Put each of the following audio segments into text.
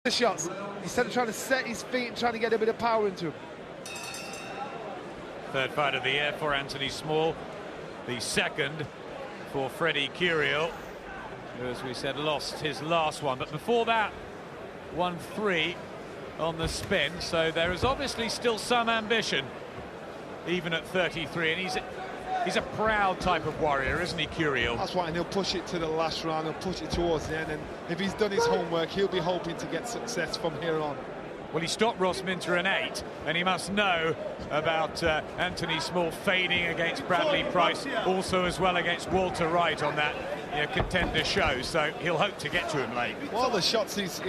the shots, instead of trying to set his feet and trying to get a bit of power into him. Third fight of the year for Anthony Small, the second for Freddy Curiel, who, as we said, lost his last one. But before that, 1-3 on the spin, so there is obviously still some ambition, even at 33, and he's a proud type of warrior, isn't he, Curiel? That's right, and he'll push it to the last round, he'll push it towards the end, and if he's done his homework, he'll be hoping to get success from here on. Well, he stopped Ross Minter in 8, and he must know about Anthony Small fading against Bradley Price, also as well against Walter Wright on that contender show, so he'll hope to get to him late. Well, the shots he's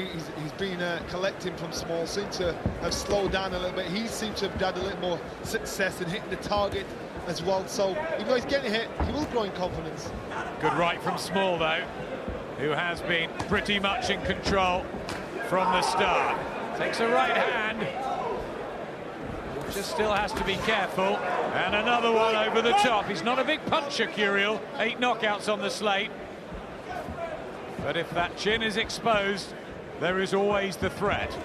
been collecting from Small seem to have slowed down a little bit. He seems to have had a little more success in hitting the target as well, so even though he's getting hit, he will grow in confidence. Good right from Small, though, who has been pretty much in control from the start. Takes a right hand, just still has to be careful, and another one over the top. He's not a big puncher, Curiel, 8 knockouts on the slate, but if that chin is exposed, there is always the threat.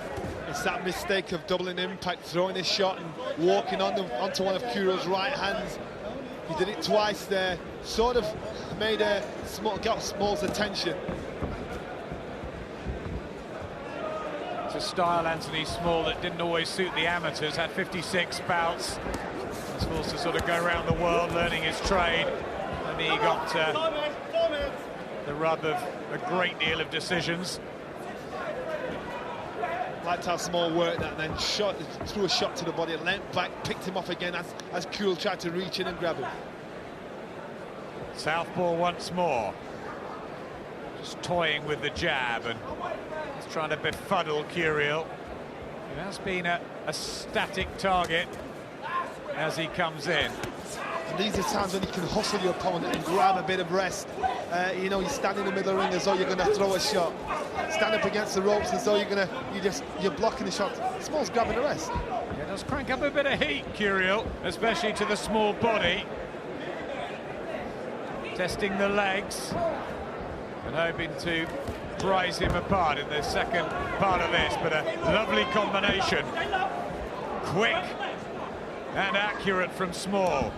It's that mistake of doubling impact, throwing his shot and walking onto one of Curiel's right hands. He did it twice there, sort of made got Small's attention. A style, Anthony Small, that didn't always suit the amateurs. Had 56 bouts. Was forced to sort of go around the world learning his trade, and he got the rub of a great deal of decisions. Liked how Small worked that, and then threw a shot to the body, leant back, picked him off again as Curiel tried to reach in and grab him. Southpaw once more, just toying with the jab and trying to befuddle Curiel. It has been a static target as he comes in. And these are times when you can hustle your opponent and grab a bit of rest. You know, you stand in the middle of the ring as though you're going to throw a shot. Stand up against the ropes as though you're blocking the shot. Small's grabbing a rest. Yeah, does crank up a bit of heat, Curiel, especially to the small body. Testing the legs and hoping to prize him apart in the second part of this, but a lovely combination. Quick and accurate from Small.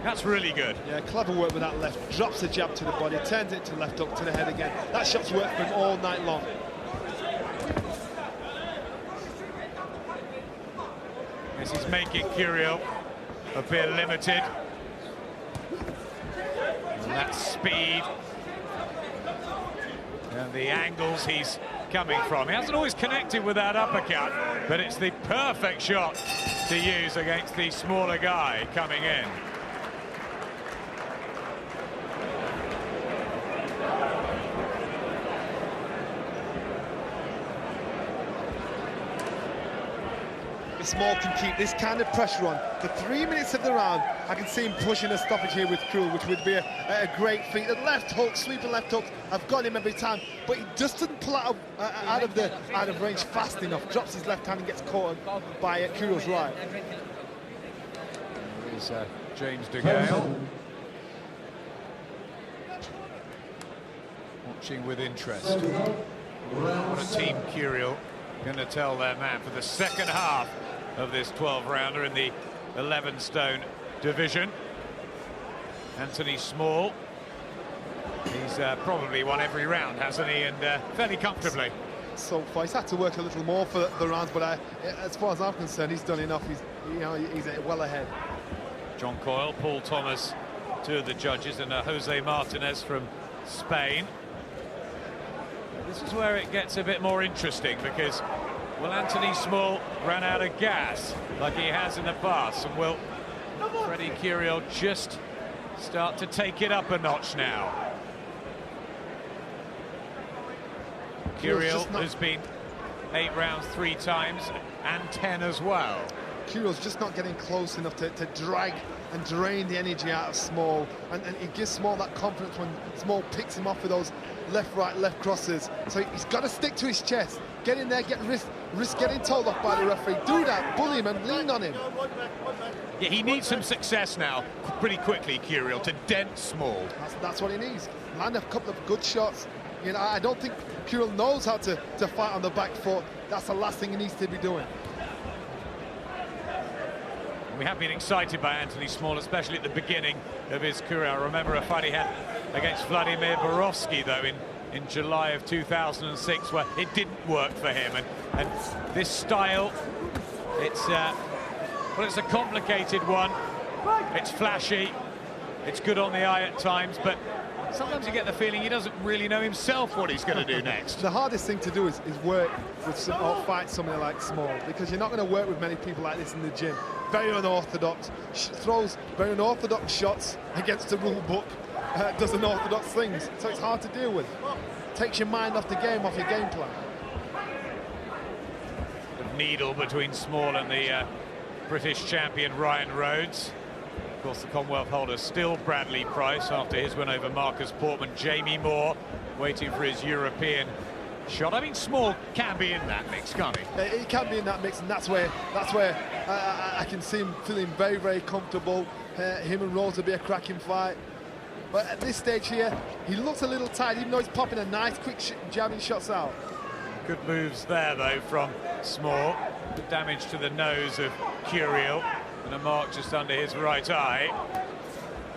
That's really good. Yeah, clever work with that left. Drops the jab to the body, turns it to left hook to the head again. That shot's worked for him all night long. This is making Curiel a bit limited. And that speed and the angles he's coming from. He hasn't always connected with that uppercut, but it's the perfect shot to use against the smaller guy coming in. Small can keep this kind of pressure on for 3 minutes of the round. I can see him pushing a stoppage here with Curiel, which would be a great feat. The left hook, sweeping left hook, I've got him every time, but he just doesn't pull out of range fast enough. Drops his left hand and gets caught by Curiel's right. Here's James DeGale watching with interest. What a team Curiel going to tell their man for the second half of this 12-rounder in the 11-stone division. Anthony Small, he's probably won every round, hasn't he, and fairly comfortably. So far, he's had to work a little more for the rounds, but as far as I'm concerned, he's done enough. He's well ahead. John Coyle, Paul Thomas, two of the judges, and Jose Martinez from Spain. This is where it gets a bit more interesting, because will Anthony Small run out of gas like he has in the past, and will Freddy Curiel just start to take it up a notch now? Curiel has been 8 rounds 3 times and 10 as well. Curiel's just not getting close enough to drag and drain the energy out of Small, and it gives Small that confidence when Small picks him off with those left crosses. So he's got to stick to his chest, get in there, risk getting told off by the referee. Do that, bully him and lean on him. Yeah, he needs some success now pretty quickly, Curiel, to dent Small. That's what he needs. Land a couple of good shots, You know, I don't think Curiel knows how to fight on the back foot. That's the last thing he needs to be doing. We have been excited by Anthony Small, especially at the beginning of his career. I remember a fight he had against Vladimir Borowski, though, in July of 2006, where it didn't work for him. And this style, it's a complicated one. It's flashy, it's good on the eye at times, but sometimes you get the feeling he doesn't really know himself what he's going to do next. The hardest thing to do is work with or fight somebody like Small, because you're not going to work with many people like this in the gym. Very unorthodox, throws very unorthodox shots against the rule book, does unorthodox things, so it's hard to deal with. Takes your mind off the game, off your game plan. The needle between Small and the British champion Ryan Rhodes. Of course, the Commonwealth holder still Bradley Price after his win over Marcus Portman. Jamie Moore waiting for his European shot. I mean, Small can be in that mix, can't he? He can be in that mix, and that's where I can see him feeling very, very comfortable. Him and Rhodes will be a cracking fight. But at this stage here, he looks a little tired, even though he's popping a nice, quick jabbing shots out. Good moves there, though, from Small. Damage to the nose of Curiel, and a mark just under his right eye.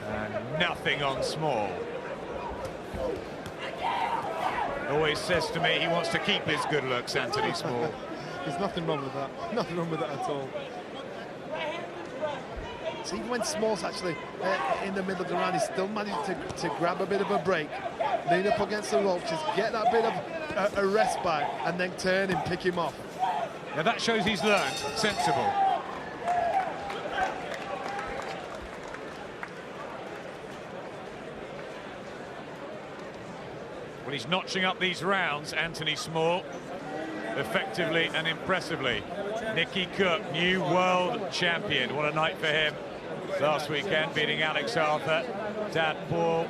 And nothing on Small. Always says to me he wants to keep his good looks, Anthony Small. There's nothing wrong with that. Nothing wrong with that at all. So even when Small's actually in the middle of the round, he's still managed to grab a bit of a break, lean up against the rope, just get that bit of a respite, and then turn and pick him off. Yeah, that shows he's learned. Sensible. Well, he's notching up these rounds, Anthony Small, effectively and impressively. Nicky Cook, new world champion. What a night for him last weekend, beating Alex Arthur, Dad Paul,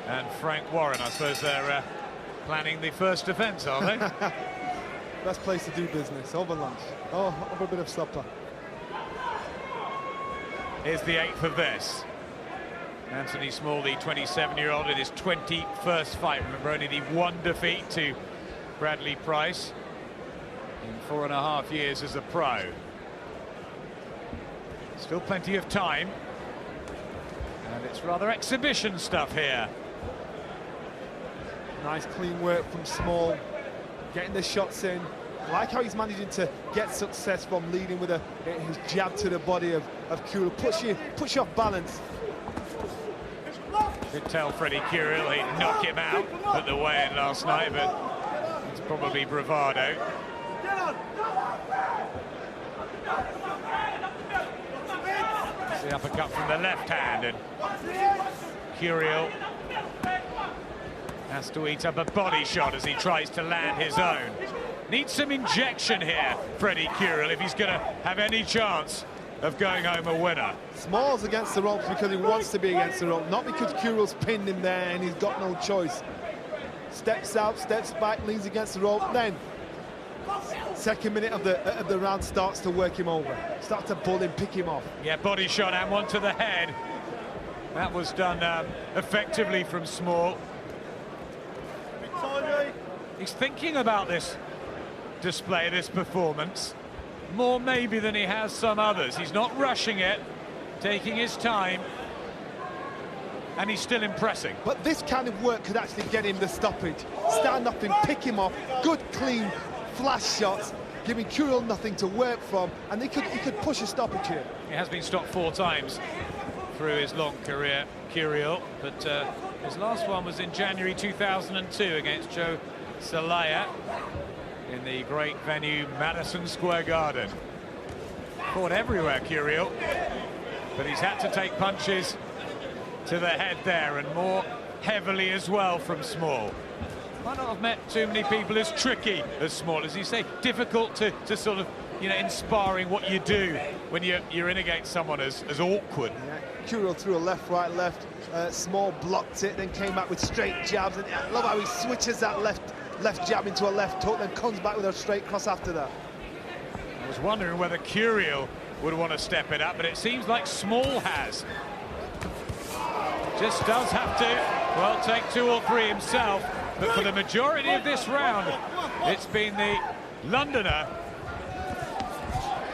and Frank Warren. I suppose they're planning the first defence, are they? Best place to do business, over lunch. Oh, over a bit of supper. Here's the 8th of this. Anthony Small, the 27-year-old, in his 21st fight. Remember, only the one defeat to Bradley Price in 4.5 years as a pro. Still plenty of time, and it's rather exhibition stuff here. Nice clean work from Small, getting the shots in. I like how he's managing to get success from leading with his jab to the body of Curiel. Puts you off balance. Could tell Freddy Curiel he'd knock him out at the weigh-in last night, but it's probably bravado. The uppercut from the left hand, and Curiel has to eat up a body shot as he tries to land his own. Needs some injection here, Freddy Curiel, if he's going to have any chance of going home a winner. Small's against the ropes because he wants to be against the rope, not because Curiel's pinned him there and he's got no choice. Steps out, steps back, leans against the rope, then second minute of the round starts to work him over, starts to pull him, pick him off. Yeah, body shot and one to the head. That was done effectively from Small. He's thinking about this display, this performance, more maybe than he has some others. He's not rushing it, taking his time, and he's still impressing. But this kind of work could actually get him the stoppage. Stand up and pick him off, good clean flash shots, giving Curiel nothing to work from, and he could push a stoppage here. He has been stopped 4 times through his long career, Curiel, but his last one was in January 2002 against Joe Salaya in the great venue Madison Square Garden. Fought everywhere, Curiel, but he's had to take punches to the head there, and more heavily as well from Small. Might not have met too many people as tricky as Small, as you say, difficult to sort of, you know, in sparring what you do when you're in against someone as awkward. Yeah, Curiel threw a left, right, left. Small blocked it, then came back with straight jabs, and I love how he switches that left jab into a left hook, then comes back with a straight cross after that. I was wondering whether Curiel would want to step it up, but it seems like Small has. Just does have to, well, take 2 or 3 himself But for the majority of this round, it's been the Londoner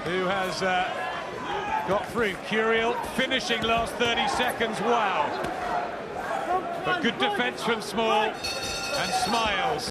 who has got through. Curiel finishing last 30 seconds, wow. But good defence from Small, and Smiles.